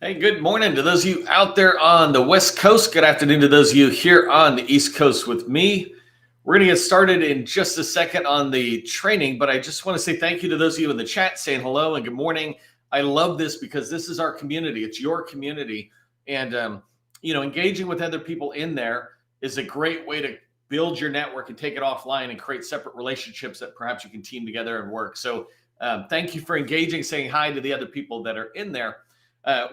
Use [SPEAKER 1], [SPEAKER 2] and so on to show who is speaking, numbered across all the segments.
[SPEAKER 1] Hey, good morning to those of you out there on the West Coast. Good afternoon to those of you here on the East Coast with me. We're going to get started in just a second on the training, but I just want to say thank you to those of you in the chat saying hello and good morning. I love this because this is our community. It's your community. And, engaging with other people in there is a great way to build your network and take it offline and create separate relationships that perhaps you can team together and work. So thank you for engaging, saying hi to the other people that are in there.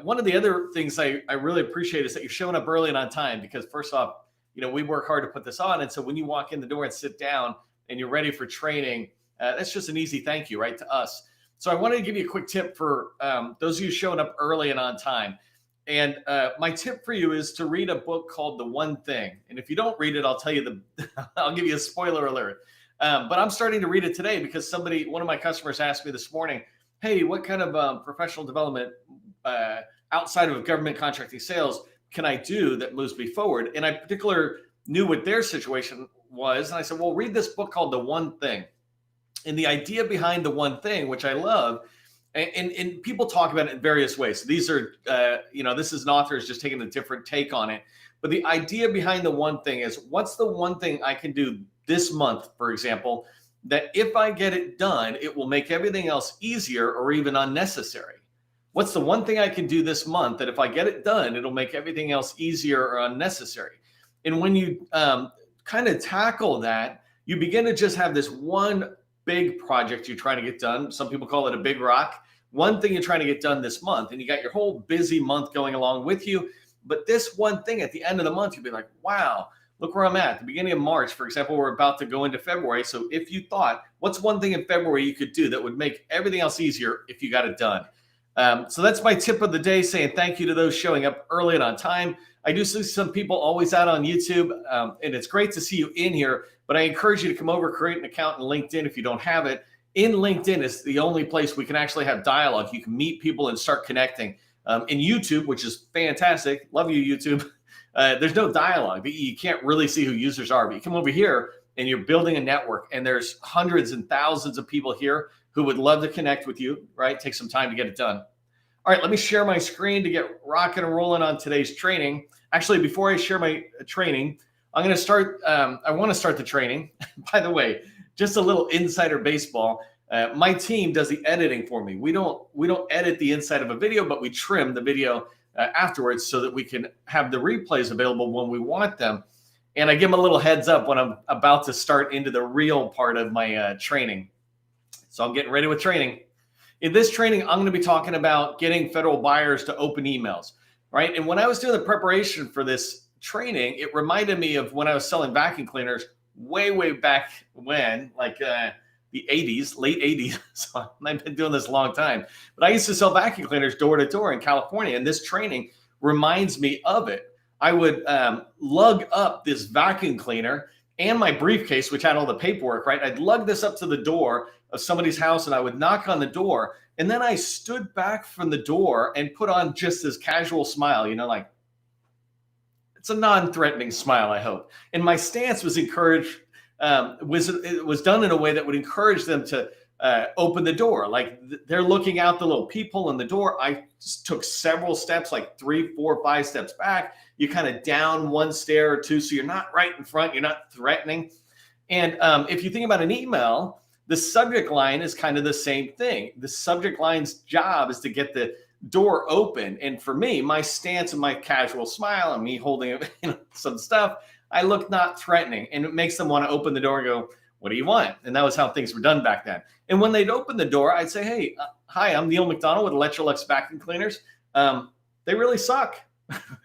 [SPEAKER 1] One of the other things I really appreciate is that you're showing up early and on time because first off, we work hard to put this on. And so when you walk in the door and sit down and you're ready for training, that's just an easy thank you, right, to us. So I wanted to give you a quick tip for those of you showing up early and on time. And my tip for you is to read a book called The One Thing. And if you don't read it, I'll tell you I'll give you a spoiler alert. But I'm starting to read it today because one of my customers asked me this morning, hey, what kind of professional development outside of government contracting sales can I do that moves me forward? And I particularly knew what their situation was. And I said, well, read this book called The One Thing. And the idea behind The One Thing, which I love, and people talk about it in various ways. So these are, this is an author is just taking a different take on it. But the idea behind The One Thing is, what's the one thing I can do this month, for example, that if I get it done, it will make everything else easier or even unnecessary? What's the one thing I can do this month that if I get it done, it'll make everything else easier or unnecessary? And when you kind of tackle that, you begin to just have this one big project you're trying to get done. Some people call it a big rock. One thing you're trying to get done this month, and you got your whole busy month going along with you. But this one thing at the end of the month, you'll be like, wow, look where I'm at the beginning of March. For example, we're about to go into February. So if you thought, what's one thing in February you could do that would make everything else easier if you got it done? So that's my tip of the day, saying thank you to those showing up early and on time. I do see some people always out on YouTube, and it's great to see you in here, but I encourage you to come over, create an account in LinkedIn if you don't have it. In LinkedIn is the only place we can actually have dialogue. You can meet people and start connecting. In YouTube, which is fantastic, love you, YouTube, there's no dialogue. You can't really see who users are, but you come over here and you're building a network, and there's hundreds and thousands of people here who would love to connect with you, right? Take some time to get it done. All right, let me share my screen to get rocking and rolling on today's training. Actually, before I share my training, I'm going to start, I want to start the training. By the way, just a little insider baseball. My team does the editing for me. We don't edit the inside of a video, but we trim the video afterwards so that we can have the replays available when we want them. And I give them a little heads up when I'm about to start into the real part of my training. So I'm getting ready with training. In this training, I'm going to be talking about getting federal buyers to open emails, right? And when I was doing the preparation for this training, it reminded me of when I was selling vacuum cleaners way back when, like the 80s, late 80s. So I've been doing this a long time. But I used to sell vacuum cleaners door to door in California, and this training reminds me of it. I would lug up this vacuum cleaner and my briefcase, which had all the paperwork, right? I'd lug this up to the door of somebody's house, and I would knock on the door. And then I stood back from the door and put on just this casual smile, like it's a non-threatening smile, I hope. And my stance was encouraged, it was done in a way that would encourage them to open the door. Like they're looking out the little peephole in the door. I took several steps, like 3, 4, 5 steps back. You kind of down one stair or two, so you're not right in front. You're not threatening. And if you think about an email, the subject line is kind of the same thing. The subject line's job is to get the door open. And for me, my stance and my casual smile and me holding some stuff, I look not threatening, and it makes them want to open the door and go, what do you want? And that was how things were done back then. And when they'd open the door, I'd say, hey, hi, I'm Neil McDonald with Electrolux Vacuum Cleaners. They really suck,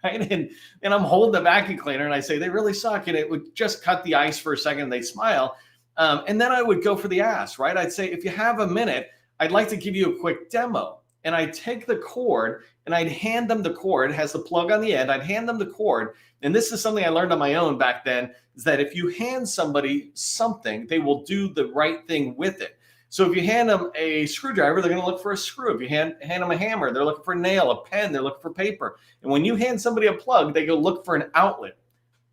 [SPEAKER 1] right? And I'm holding the vacuum cleaner, and I say, they really suck. And it would just cut the ice for a second, and they'd smile. And then I would go for the ask, right? I'd say, if you have a minute, I'd like to give you a quick demo. And I'd take the cord and I'd hand them the cord. It has the plug on the end. I'd hand them the cord. And this is something I learned on my own back then, is that if you hand somebody something, they will do the right thing with it. So if you hand them a screwdriver, they're going to look for a screw. If you hand them a hammer, they're looking for a nail, a pen, they're looking for paper. And when you hand somebody a plug, they go look for an outlet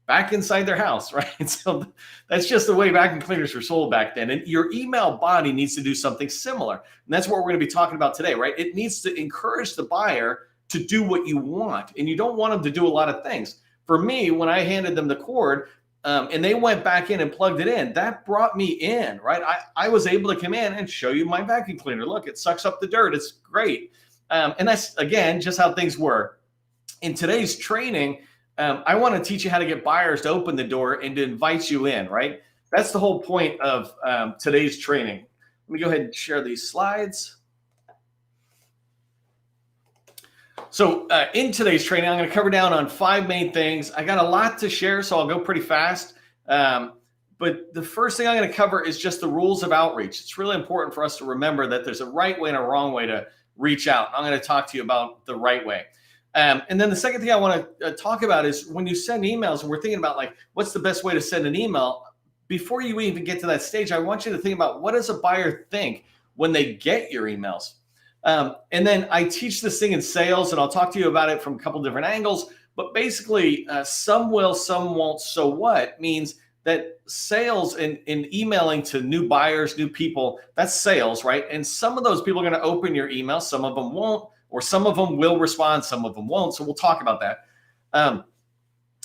[SPEAKER 1] back inside their house, right? So that's just the way vacuum cleaners were sold back then. And your email body needs to do something similar. And that's what we're going to be talking about today, right? It needs to encourage the buyer to do what you want. And you don't want them to do a lot of things. For me, when I handed them the cord and they went back in and plugged it in, that brought me in, right? I was able to come in and show you my vacuum cleaner. Look, it sucks up the dirt. It's great. And that's, again, just how things were. In today's training, I want to teach you how to get buyers to open the door and to invite you in, right? That's the whole point of today's training. Let me go ahead and share these slides. So in today's training, I'm going to cover down on 5 main things. I got a lot to share, so I'll go pretty fast. But the first thing I'm going to cover is just the rules of outreach. It's really important for us to remember that there's a right way and a wrong way to reach out. I'm going to talk to you about the right way. And then the second thing I want to talk about is when you send emails, and we're thinking about like, what's the best way to send an email? Before you even get to that stage, I want you to think about, what does a buyer think when they get your emails? And then I teach this thing in sales, and I'll talk to you about it from a couple different angles. But basically, some will, some won't. So what means that sales and emailing to new buyers, new people, that's sales, right? And some of those people are going to open your email. Some of them won't. Or some of them will respond, some of them won't. So we'll talk about that.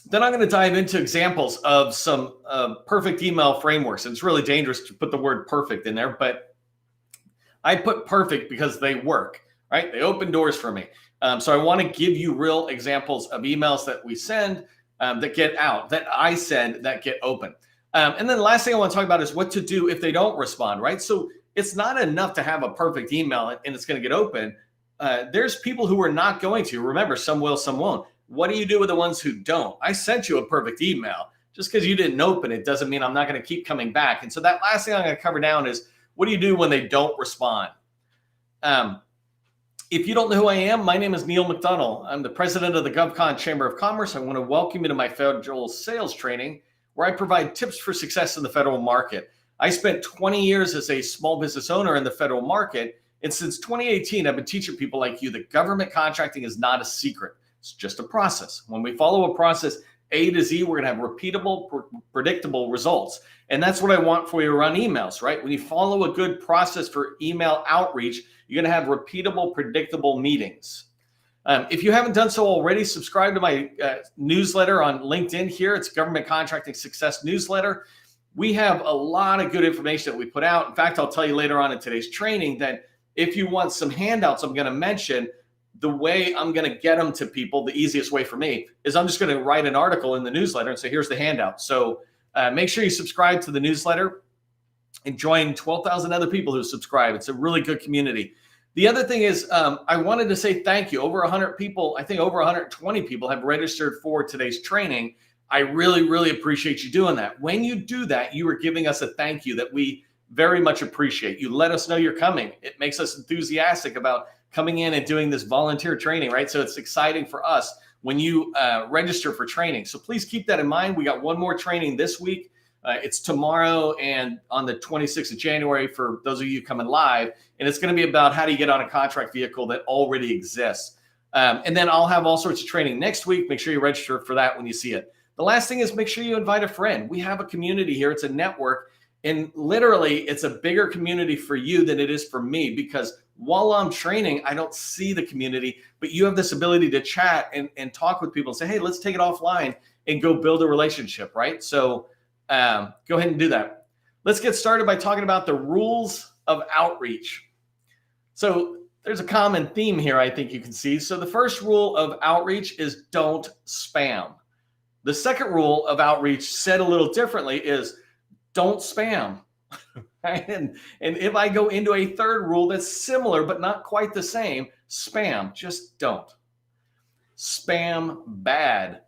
[SPEAKER 1] Then I'm going to dive into examples of some perfect email frameworks. And it's really dangerous to put the word perfect in there, but I put perfect because they work, right? They open doors for me. So I want to give you real examples of emails that we send that get out, that I send, that get open. And then the last thing I want to talk about is what to do if they don't respond, right? So it's not enough to have a perfect email and it's going to get open. There's people who are not going to. Remember, some will, some won't. What do you do with the ones who don't? I sent you a perfect email. Just because you didn't open it doesn't mean I'm not going to keep coming back. And so that last thing I'm going to cover down is, what do you do when they don't respond? If you don't know who I am, my name is Neil McDonough. I'm the president of the GovCon Chamber of Commerce. I want to welcome you to my federal sales training, where I provide tips for success in the federal market. I spent 20 years as a small business owner in the federal market. And since 2018, I've been teaching people like you that government contracting is not a secret. It's just a process. When we follow a process A to Z, we're going to have repeatable, predictable results. And that's what I want for you to run emails, right? When you follow a good process for email outreach, you're going to have repeatable, predictable meetings. If you haven't done so already, subscribe to my newsletter on LinkedIn here. It's Government Contracting Success Newsletter. We have a lot of good information that we put out. In fact, I'll tell you later on in today's training that if you want some handouts, I'm going to mention the way I'm going to get them to people. The easiest way for me is I'm just going to write an article in the newsletter and say, here's the handout. So make sure you subscribe to the newsletter and join 12,000 other people who subscribe. It's a really good community. The other thing is I wanted to say thank you. Over 100 people, I think over 120 people have registered for today's training. I really, really appreciate you doing that. When you do that, you are giving us a thank you that we very much appreciate. You let us know you're coming. It makes us enthusiastic about coming in and doing this volunteer training, right? So it's exciting for us when you register for training. So please keep that in mind. We got one more training this week. It's tomorrow and on the 26th of January for those of you coming live. And it's going to be about how do you get on a contract vehicle that already exists. And then I'll have all sorts of training next week. Make sure you register for that when you see it. The last thing is make sure you invite a friend. We have a community here. It's a network. And literally, it's a bigger community for you than it is for me, because while I'm training, I don't see the community, but you have this ability to chat and talk with people and say, hey, let's take it offline and go build a relationship, right? So go ahead and do that. Let's get started by talking about the rules of outreach. So there's a common theme here I think you can see. So the first rule of outreach is don't spam. The second rule of outreach, said a little differently, is don't spam. Right? And if I go into a third rule that's similar but not quite the same, spam, just don't. Spam bad.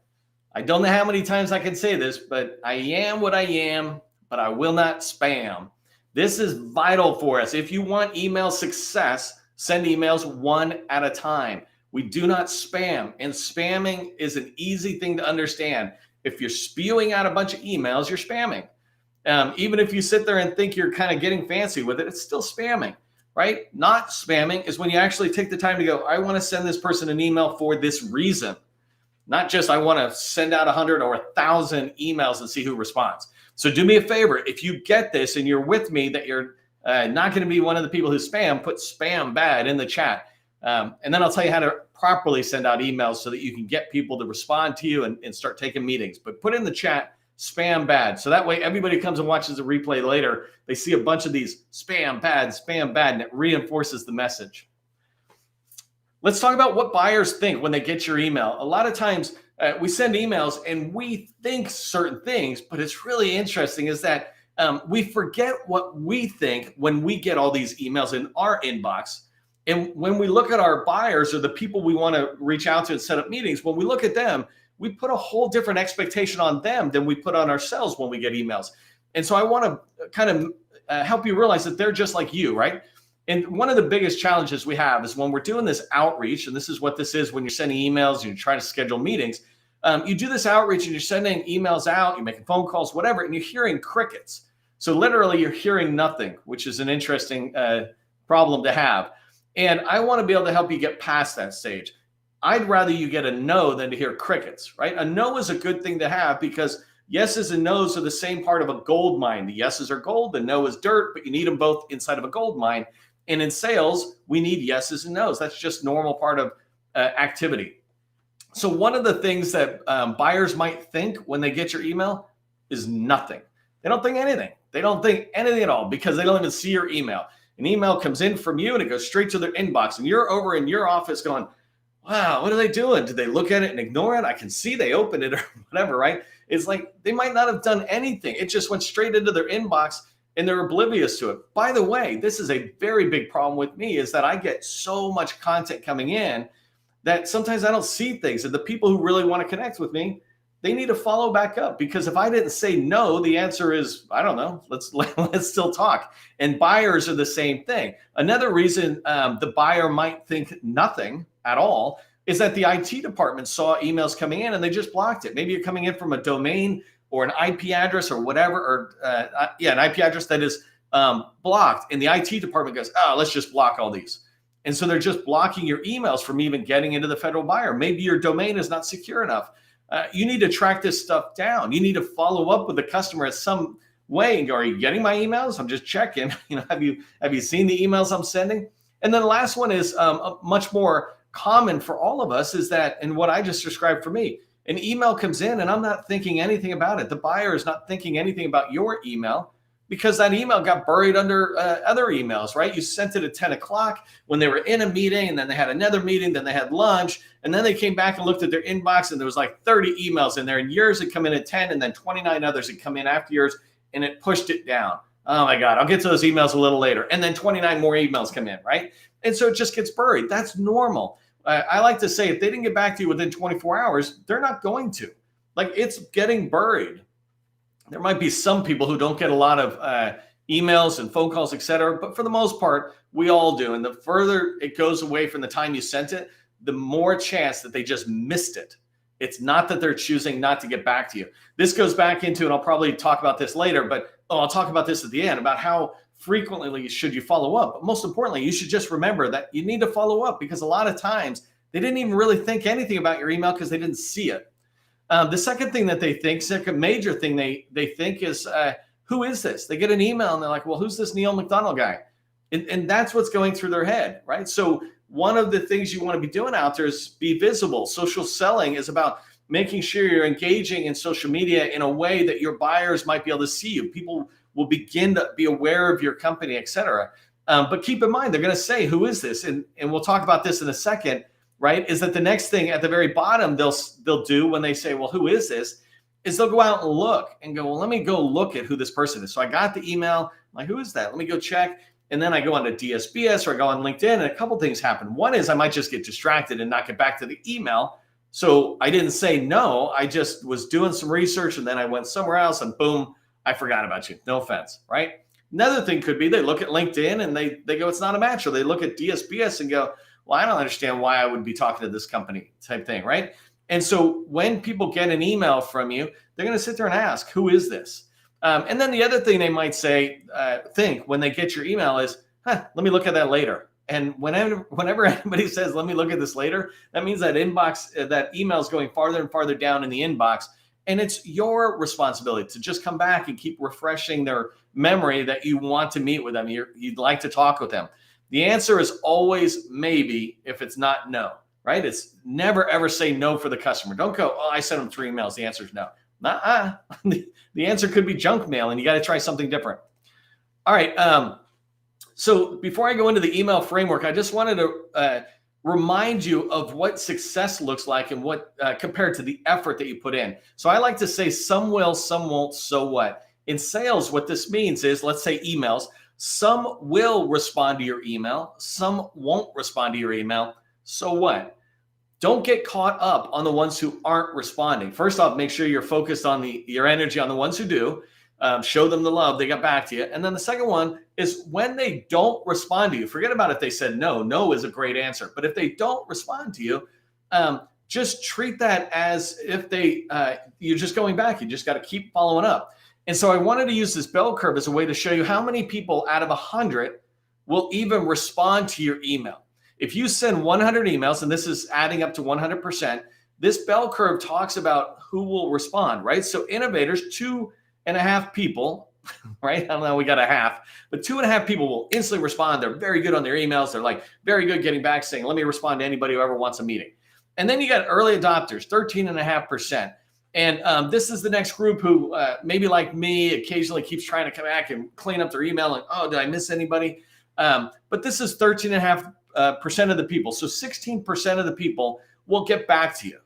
[SPEAKER 1] I don't know how many times I can say this, but I am what I am, but I will not spam. This is vital for us. If you want email success, send emails one at a time. We do not spam, and spamming is an easy thing to understand. If you're spewing out a bunch of emails, you're spamming. Even if you sit there and think you're kind of getting fancy with it, it's still spamming, right? Not spamming is when you actually take the time to go, I want to send this person an email for this reason. Not just I want to send out 100 or 1,000 emails and see who responds. So do me a favor. If you get this and you're with me that you're not going to be one of the people who spam, put spam bad in the chat. And then I'll tell you how to properly send out emails so that you can get people to respond to you and start taking meetings. But put in the chat, spam bad. So that way everybody comes and watches the replay later. They see a bunch of these spam bad, and it reinforces the message. Let's talk about what buyers think when they get your email. A lot of times we send emails and we think certain things, but it's really interesting is that we forget what we think when we get all these emails in our inbox. And when we look at our buyers or the people we want to reach out to and set up meetings, when we look at them, we put a whole different expectation on them than we put on ourselves when we get emails. And so I want to kind of help you realize that they're just like you, right? And one of the biggest challenges we have is when we're doing this outreach, and this is what this is when you're sending emails and you're trying to schedule meetings, you do this outreach and you're sending emails out, you're making phone calls, whatever, and you're hearing crickets. So literally you're hearing nothing, which is an interesting problem to have. And I want to be able to help you get past that stage. I'd rather you get a no than to hear crickets, right? A no is a good thing to have because yeses and nos are the same part of a gold mine. The yeses are gold, the no is dirt, but you need them both inside of a gold mine. And in sales, we need yeses and nos. That's just normal part of activity. So one of the things that buyers might think when they get your email is nothing. They don't think anything. They don't think anything at all because they don't even see your email. An email comes in from you and it goes straight to their inbox. And you're over in your office going, wow, what are they doing? Did they look at it and ignore it? I can see they opened it or whatever, right? It's like they might not have done anything. It just went straight into their inbox and they're oblivious to it. By the way, this is a very big problem with me is that I get so much content coming in that sometimes I don't see things. And the people who really want to connect with me, they need to follow back up because if I didn't say no, the answer is, I don't know, let's still talk. And buyers are the same thing. Another reason the buyer might think nothing at all is that the IT department saw emails coming in and they just blocked it. Maybe you're coming in from a domain or an IP address or whatever, or an IP address that is blocked. And the IT department goes, oh, let's just block all these. And so they're just blocking your emails from even getting into the federal buyer. Maybe your domain is not secure enough. You need to track this stuff down. You need to follow up with the customer in some way and go, are you getting my emails? I'm just checking. Have you seen the emails I'm sending? And then the last one is much more common for all of us is that, and what I just described for me, an email comes in and I'm not thinking anything about it. The buyer is not thinking anything about your email because that email got buried under other emails, right? You sent it at 10 o'clock when they were in a meeting and then they had another meeting, then they had lunch, and then they came back and looked at their inbox and there was like 30 emails in there and yours had come in at 10 and then 29 others had come in after yours and it pushed it down. Oh my God, I'll get to those emails a little later. And then 29 more emails come in, right? And so it just gets buried. That's normal. I like to say if they didn't get back to you within 24 hours, they're not going to. Like it's getting buried. There might be some people who don't get a lot of emails and phone calls, et cetera, but for the most part, we all do. And the further it goes away from the time you sent it, the more chance that they just missed it. It's not that they're choosing not to get back to you. This goes back into, and I'll probably talk about this later, but I'll talk about this at the end about how frequently should you follow up. But most importantly, you should just remember that you need to follow up because a lot of times they didn't even really think anything about your email because they didn't see it. The second thing that they think, second major thing they think is, who is this? They get an email and they're like, well, who's this Neil McDonald guy? And that's what's going through their head, right? So one of the things you want to be doing out there is be visible. Social selling is about making sure you're engaging in social media in a way that your buyers might be able to see you. People will begin to be aware of your company, et cetera. But keep in mind, they're going to say, who is this? And we'll talk about this in a second, right? Is that the next thing at the very bottom they'll do when they say, well, who is this? Is they'll go out and look and go, well, let me go look at who this person is. So I got the email. I'm like, who is that? Let me go check. And then I go onto DSBS or I go on LinkedIn and a couple things happen. One is I might just get distracted and not get back to the email. So I didn't say no. I just was doing some research and then I went somewhere else and boom, I forgot about you. No offense, right? Another thing could be they look at LinkedIn and they go, it's not a match. Or they look at DSBS and go, well, I don't understand why I would be talking to this company type thing, right? And so when people get an email from you, they're going to sit there and ask, who is this? And then the other thing they might say, think when they get your email is, let me look at that later. And whenever anybody says, let me look at this later, that means that that email is going farther and farther down in the inbox. And it's your responsibility to just come back and keep refreshing their memory that you want to meet with them. You'd like to talk with them. The answer is always maybe if it's not no, right? It's never, ever say no for the customer. Don't go, oh, I sent them 3 emails. The answer is no. Nuh-uh. The answer could be junk mail, and you got to try something different. All right. So before I go into the email framework, I just wanted to remind you of what success looks like and what compared to the effort that you put in. So I like to say some will, some won't, so what? In sales, what this means is, let's say emails, some will respond to your email, some won't respond to your email. So what? Don't get caught up on the ones who aren't responding. First off, make sure you're focused on your energy on the ones who do. Show them the love, they got back to you. And then the second one is when they don't respond to you, forget about if they said no. No is a great answer. But if they don't respond to you, just treat that as if you're just going back. You just got to keep following up. And so I wanted to use this bell curve as a way to show you how many people out of 100 will even respond to your email. If you send 100 emails, and this is adding up to 100%, this bell curve talks about who will respond, right? So innovators, 2.5 people, right? I don't know, we got a half, but 2.5 people will instantly respond. They're very good on their emails. They're like very good getting back saying, let me respond to anybody who ever wants a meeting. And then you got early adopters, 13.5%. And this is the next group who maybe like me occasionally keeps trying to come back and clean up their email and, oh, did I miss anybody? But this is 13.5% of the people. So 16% of the people will get back to you.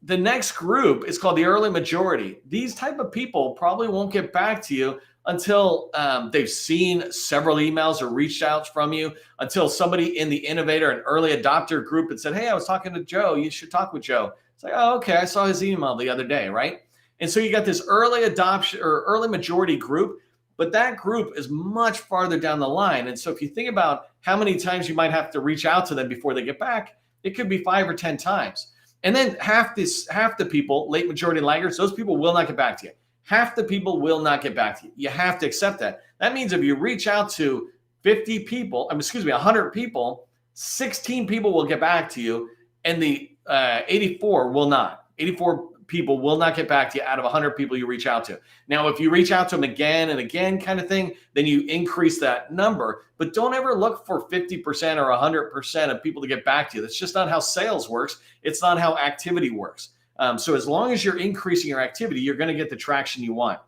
[SPEAKER 1] The next group is called the early majority. These type of people probably won't get back to you until they've seen several emails or reached out from you, until somebody in the innovator and early adopter group had said, hey, I was talking to Joe. You should talk with Joe. It's like, oh, okay, I saw his email the other day, right? And so you got this early adoption or early majority group, but that group is much farther down the line. And so if you think about how many times you might have to reach out to them before they get back, it could be 5 or 10 times. And then half the people, late majority laggards, those people will not get back to you. Half the people will not get back to you. You have to accept that. That means if you reach out to 100 people, 16 people will get back to you, and the 84 will not. 84 people will not get back to you out of 100 people you reach out to. Now, if you reach out to them again and again kind of thing, then you increase that number. But don't ever look for 50% or 100% of people to get back to you. That's just not how sales works. It's not how activity works. So as long as you're increasing your activity, you're going to get the traction you want.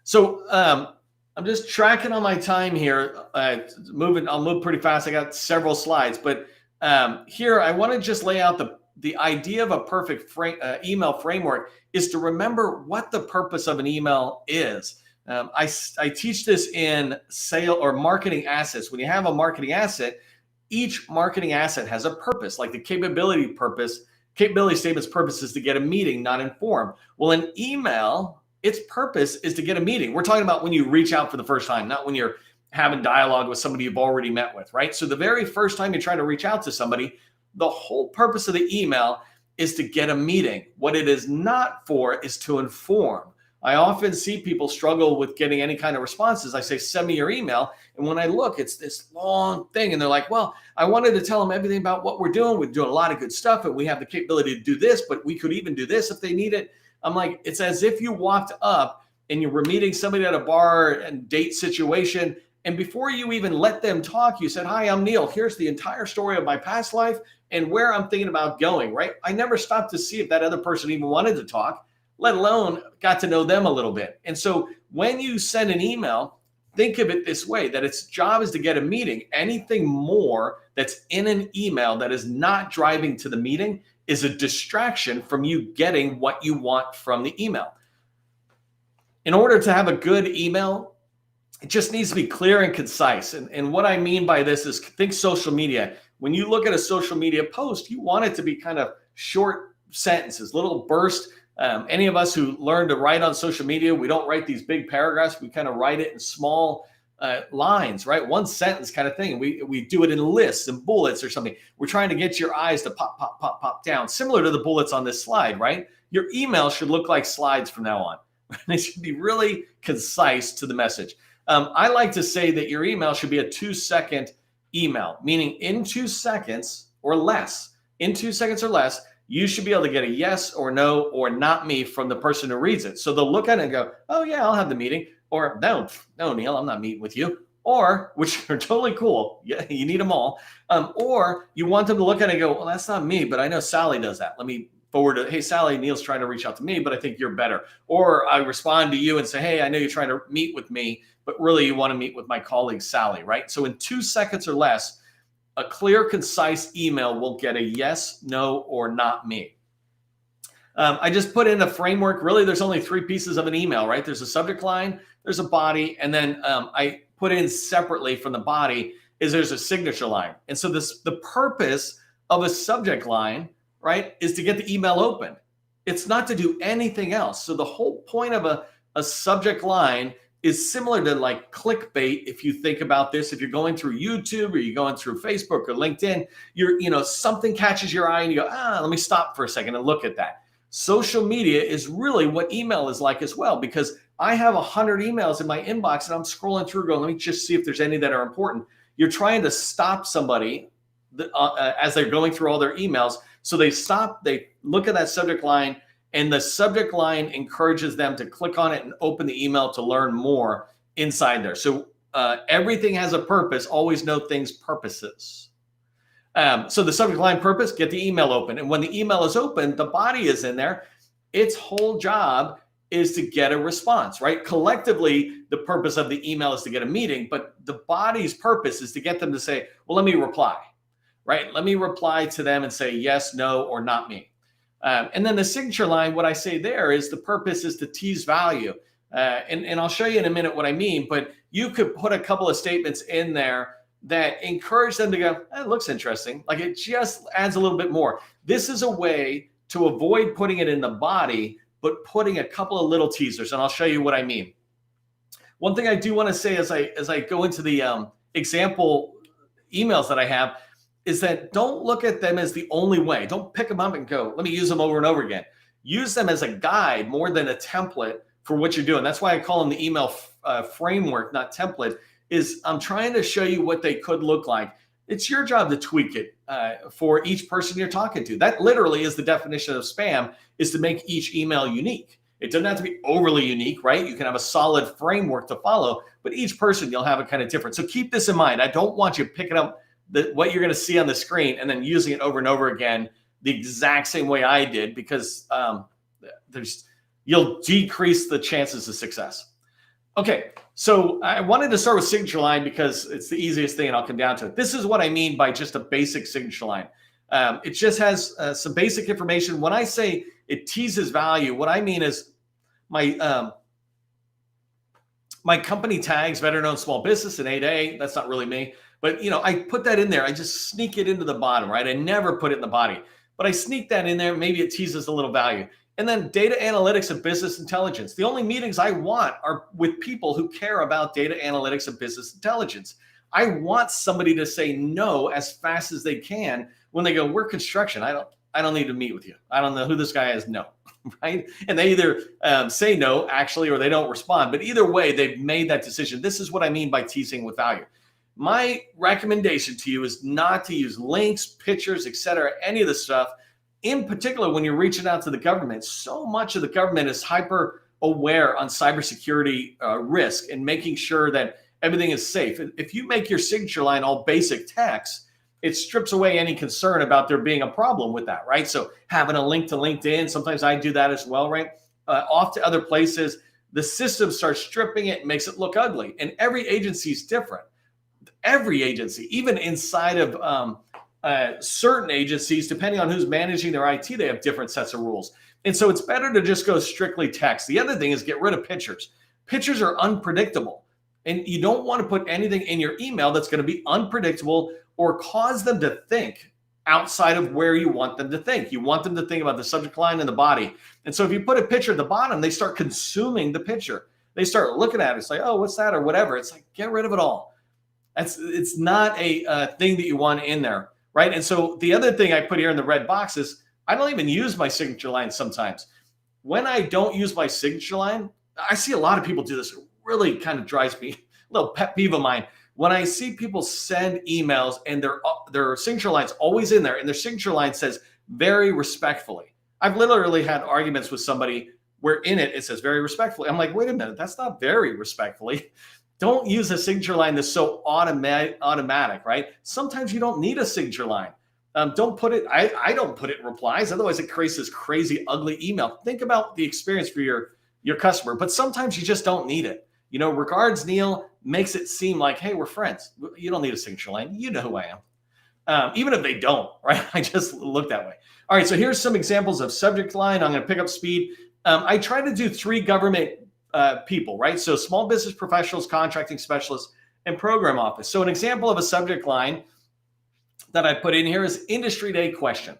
[SPEAKER 1] So I'm just tracking on my time here. I'll move pretty fast. I got several slides, but here I want to just lay out the idea of a perfect email framework is to remember what the purpose of an email is. I teach this in sale or marketing assets. When you have a marketing asset, each marketing asset has a purpose, like the capability statement's purpose is to get a meeting, not inform. Well, an email, its purpose is to get a meeting. We're talking about when you reach out for the first time, not when you're having dialogue with somebody you've already met with, right? So the very first time you try to reach out to somebody, the whole purpose of the email is to get a meeting. What it is not for is to inform. I often see people struggle with getting any kind of responses. I say, send me your email. And when I look, it's this long thing. And they're like, well, I wanted to tell them everything about what we're doing. We're doing a lot of good stuff and we have the capability to do this, but we could even do this if they need it. I'm like, it's as if you walked up and you were meeting somebody at a bar and date situation. And before you even let them talk, you said, hi, I'm Neil. Here's the entire story of my past life and where I'm thinking about going, right? I never stopped to see if that other person even wanted to talk, let alone got to know them a little bit. And so when you send an email, think of it this way, that its job is to get a meeting. Anything more that's in an email that is not driving to the meeting is a distraction from you getting what you want from the email. In order to have a good email, it just needs to be clear and concise. And what I mean by this is think social media. When you look at a social media post, you want it to be kind of short sentences, little bursts. Any of us who learn to write on social media, we don't write these big paragraphs. We kind of write it in small lines, right? One sentence kind of thing. We do it in lists and bullets or something. We're trying to get your eyes to pop, pop, pop, pop down, similar to the bullets on this slide, right? Your email should look like slides from now on. It should be really concise to the message. I like to say that your email should be a 2-second email, meaning in 2 seconds or less, you should be able to get a yes or no or not me from the person who reads it. So they'll look at it and go, oh yeah, I'll have the meeting. Or no, Neil, I'm not meeting with you. or, which are totally cool. Yeah, you need them all. Or you want them to look at it and go, well, that's not me, but I know Sally does that. Let me forward it. Hey, Sally, Neil's trying to reach out to me, but I think you're better. Or I respond to you and say, hey, I know you're trying to meet with me, but really you want to meet with my colleague, Sally, right? So in 2 seconds or less, a clear, concise email will get a yes, no, or not me. I just put in a framework. Really, there's only 3 pieces of an email, right? There's a subject line, there's a body, and then I put in separately from the body is there's a signature line. And so the purpose of a subject line, right, is to get the email open. It's not to do anything else. So the whole point of a subject line is similar to like clickbait. If you think about this, if you're going through YouTube or you're going through Facebook or LinkedIn, something catches your eye and you go, let me stop for a second and look at that. Social media is really what email is like as well, because I have 100 emails in my inbox and I'm scrolling through going, let me just see if there's any that are important. You're trying to stop somebody as they're going through all their emails. So they stop, they look at that subject line, and the subject line encourages them to click on it and open the email to learn more inside there. So everything has a purpose. Always know things' purposes. So the subject line purpose, get the email open. And when the email is open, the body is in there. Its whole job is to get a response, right? Collectively, the purpose of the email is to get a meeting, but the body's purpose is to get them to say, well, let me reply, right? Let me reply to them and say yes, no, or not me. And then the signature line, what I say there is the purpose is to tease value. And I'll show you in a minute what I mean, but you could put a couple of statements in there that encourage them to go, it looks interesting. Like it just adds a little bit more. This is a way to avoid putting it in the body, but putting a couple of little teasers. And I'll show you what I mean. One thing I do want to say as I go into the example emails that I have is that don't look at them as the only way. Don't pick them up and go, let me use them over and over again. Use them as a guide more than a template for what you're doing. That's why I call them the email framework, not template, is I'm trying to show you what they could look like. It's your job to tweak it for each person you're talking to. That literally is the definition of spam, is to make each email unique. It doesn't have to be overly unique, right? You can have a solid framework to follow, but each person you'll have it kind of different. So keep this in mind. I don't want you picking up what you're going to see on the screen and then using it over and over again the exact same way I did, because you'll decrease the chances of success. Okay, so I wanted to start with signature line because it's the easiest thing, and I'll come down to it. This is what I mean by just a basic signature line. It just has some basic information. When I say it teases value, what I mean is my company tags, veteran-owned small business, and 8A. That's not really me. But, I put that in there. I just sneak it into the bottom, right? I never put it in the body. But I sneak that in there. Maybe it teases a little value. And then data analytics and business intelligence. The only meetings I want are with people who care about data analytics and business intelligence. I want somebody to say no as fast as they can when they go, we're construction. I don't need to meet with you. I don't know who this guy is. No, right? And they either say no, actually, or they don't respond. But either way, they've made that decision. This is what I mean by teasing with value. My recommendation to you is not to use links, pictures, etc., any of the stuff. In particular, when you're reaching out to the government, so much of the government is hyper aware on cybersecurity risk and making sure that everything is safe. If you make your signature line all basic text, it strips away any concern about there being a problem with that, right? So having a link to LinkedIn, sometimes I do that as well, right? Off to other places, the system starts stripping it and makes it look ugly. And every agency is different. Every agency, even inside of certain agencies, depending on who's managing their IT, they have different sets of rules. And so it's better to just go strictly text. The other thing is get rid of pictures. Pictures are unpredictable. And you don't want to put anything in your email that's going to be unpredictable or cause them to think outside of where you want them to think. You want them to think about the subject line and the body. And so if you put a picture at the bottom, they start consuming the picture. They start looking at it. It's like, oh, what's that or whatever. It's like, get rid of it all. It's not a thing that you want in there, right? And so the other thing I put here in the red box is I don't even use my signature line sometimes. When I don't use my signature line, I see a lot of people do this. It really kind of drives me, a little pet peeve of mine. When I see people send emails and their signature line's always in there and their signature line says very respectfully. I've literally had arguments with somebody where in it says very respectfully. I'm like, wait a minute, that's not very respectfully. Don't use a signature line that's so automatic, right? Sometimes you don't need a signature line. Don't put it, I don't put it in replies. Otherwise it creates this crazy, ugly email. Think about the experience for your customer, but sometimes you just don't need it. Regards, Neil makes it seem like, hey, we're friends. You don't need a signature line. You know who I am. Even if they don't, right? I just look that way. All right, so here's some examples of subject line. I'm going to pick up speed. I try to do 3 government people, right? So small business professionals, contracting specialists, and program office. So an example of a subject line that I put in here is industry day question.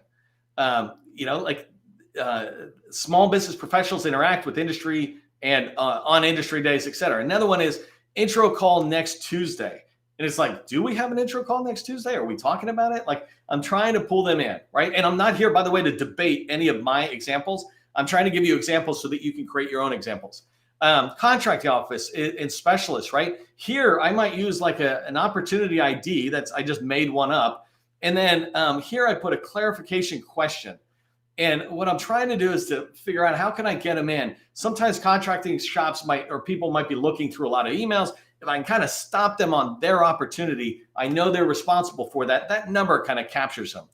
[SPEAKER 1] Small business professionals interact with industry and on industry days, et cetera. Another one is intro call next Tuesday. And it's like, do we have an intro call next Tuesday? Are we talking about it? Like, I'm trying to pull them in, right? And I'm not here, by the way, to debate any of my examples. I'm trying to give you examples so that you can create your own examples. Contracting office and specialists, right? Here, I might use like an opportunity ID I just made one up. And then here I put a clarification question. And what I'm trying to do is to figure out how can I get them in. Sometimes contracting shops people might be looking through a lot of emails. If I can kind of stop them on their opportunity, I know they're responsible for that. That number kind of captures them.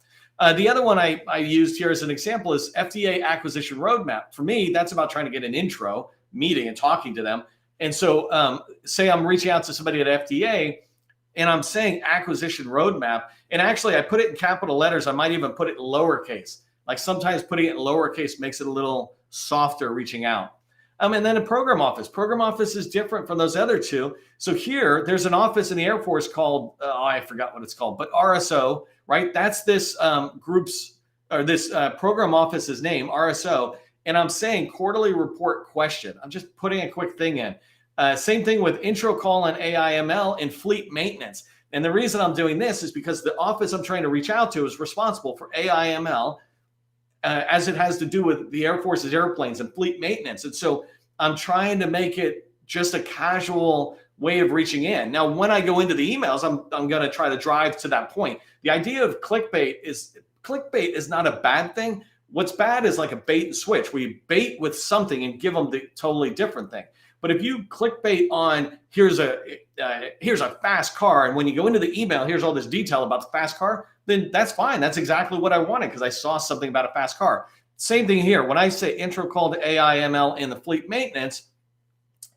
[SPEAKER 1] The other one I used here as an example is FDA acquisition roadmap. For me, that's about trying to get an intro meeting and talking to them. And so say I'm reaching out to somebody at FDA and I'm saying acquisition roadmap. And actually I put it in capital letters. I might even put it in lowercase. Like sometimes putting it in lowercase makes it a little softer reaching out. And then a program office. Program office is different from those other 2. So here, there's an office in the Air Force called, I forgot what it's called, but RSO, right? That's this program office's name, RSO. And I'm saying quarterly report question. I'm just putting a quick thing in. Same thing with intro call on AIML and fleet maintenance. And the reason I'm doing this is because the office I'm trying to reach out to is responsible for AIML, as it has to do with the Air Force's airplanes and fleet maintenance. And so I'm trying to make it just a casual way of reaching in. Now, when I go into the emails, I'm going to try to drive to that point. The idea of clickbait is not a bad thing. What's bad is like a bait and switch, where you bait with something and give them the totally different thing. But if you clickbait on here's a fast car, and when you go into the email, here's all this detail about the fast car, then that's fine. That's exactly what I wanted because I saw something about a fast car. Same thing here. When I say intro call to AIML in the fleet maintenance,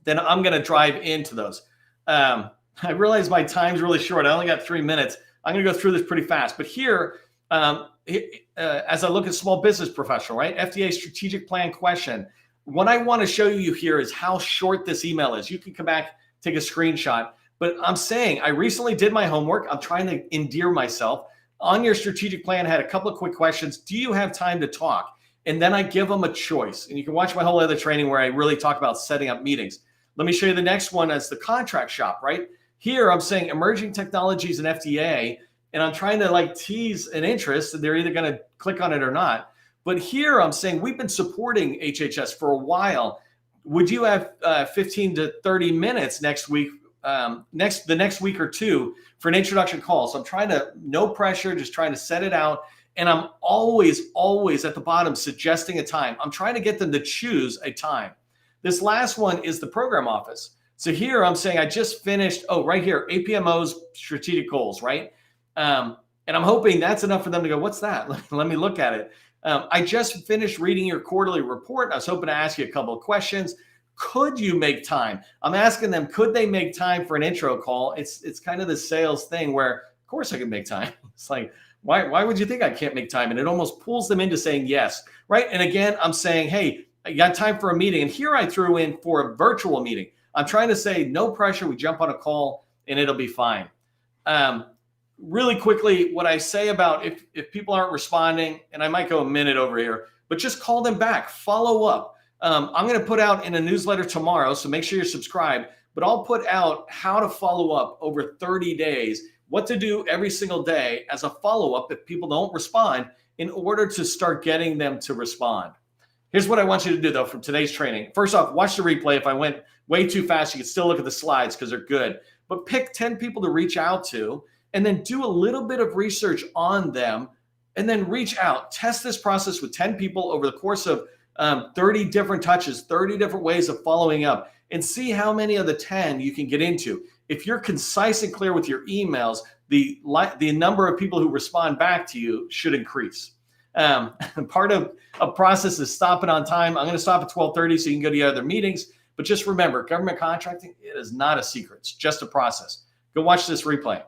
[SPEAKER 1] then I'm going to drive into those. I realize my time's really short. I only got 3 minutes. I'm going to go through this pretty fast. But here, as I look at small business professional, right? FDA strategic plan question. What I want to show you here is how short this email is. You can come back, take a screenshot. But I'm saying I recently did my homework. I'm trying to endear myself. On your strategic plan, I had a couple of quick questions. Do you have time to talk? And then I give them a choice. And you can watch my whole other training where I really talk about setting up meetings. Let me show you the next one as the contract shop, right? Here, I'm saying emerging technologies and FDA, and I'm trying to like tease an interest, and they're either going to click on it or not. But here, I'm saying we've been supporting HHS for a while. Would you have 15 to 30 minutes next week, the next week or 2 for an introduction call? So I'm trying to, no pressure, just trying to set it out. And I'm always at the bottom suggesting a time. I'm trying to get them to choose a time. This last one is the program office. So here I'm saying I just finished, right here, APMO's strategic goals, right? And I'm hoping that's enough for them to go, what's that? Let me look at it. I just finished reading your quarterly report. I was hoping to ask you a couple of questions. Could you make time? I'm asking them, could they make time for an intro call? It's kind of the sales thing where, of course I can make time. It's like, why would you think I can't make time? And it almost pulls them into saying yes, right? And again, I'm saying, hey, I got time for a meeting. And here I threw in for a virtual meeting. I'm trying to say no pressure. We jump on a call and it'll be fine. Really quickly, what I say about if people aren't responding, and I might go a minute over here, but just call them back, follow up. I'm going to put out in a newsletter tomorrow, so make sure you're subscribed, but I'll put out how to follow up over 30 days, what to do every single day as a follow-up if people don't respond in order to start getting them to respond. Here's what I want you to do, though, from today's training. First off, watch the replay. If I went way too fast, you can still look at the slides because they're good. But pick 10 people to reach out to, and then do a little bit of research on them, and then reach out. Test this process with 10 people over the course of 30 different touches, 30 different ways of following up, and see how many of the 10 you can get into. If you're concise and clear with your emails, the number of people who respond back to you should increase. Part of a process is stopping on time. I'm going to stop at 12:30 so you can go to your other meetings. But just remember, government contracting, it is not a secret. It's just a process. Go watch this replay.